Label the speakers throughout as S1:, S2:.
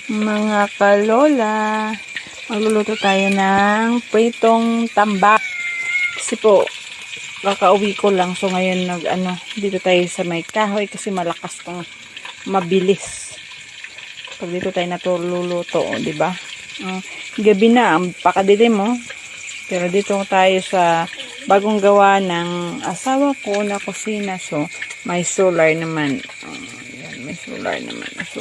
S1: Mga kalola, magluluto tayo ng pritong tambak. Kasi po, kakauwi ko lang. So, ngayon, dito tayo sa may kahoy kasi malakas tong mabilis. Pag dito tayo natululuto, di ba? Gabi na, pakadilim mo. Pero dito tayo sa bagong gawa ng asawa ko na kusina. So, may solar naman. Yan, may solar naman. So,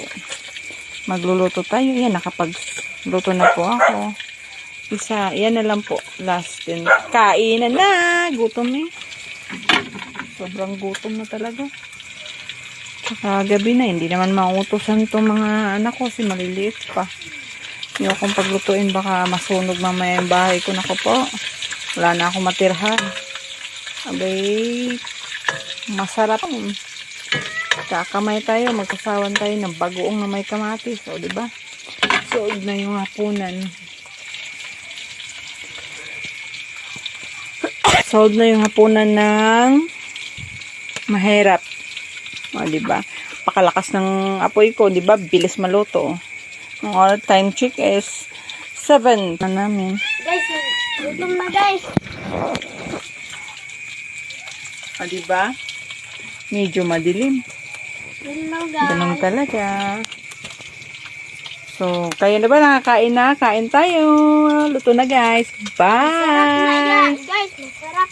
S1: magluluto tayo. Yan, nakapagluto na po ako. Yan na lang po. Last din. Kainan na. Gutom eh. Sobrang gutom na talaga. Saka gabi na. Hindi naman mautusan itong mga anak ko. Si maliliit pa. Yung akong paglutuin. Baka masunog mamaya yung bahay ko. Naku po. Wala na akong matirhan. Abay. Masarap. Kakamay tayo, magkasawan tayo ng bagoong na may kamatis. O, diba? Suod na yung hapunan. Suod na yung hapunan ng mahirap. O, diba? Pakalakas ng apoy ko, diba? Bilis maluto. Ang all time check is 7 na namin.
S2: Guys, gutom na guys.
S1: O, diba? Medyo madilim.
S2: Hello guys.
S1: Ganun talaga. So, kayo na ba nakakain na? Kain tayo. Luto na guys.
S2: Masarap na
S1: Bye!
S2: yan. Guys, masarap.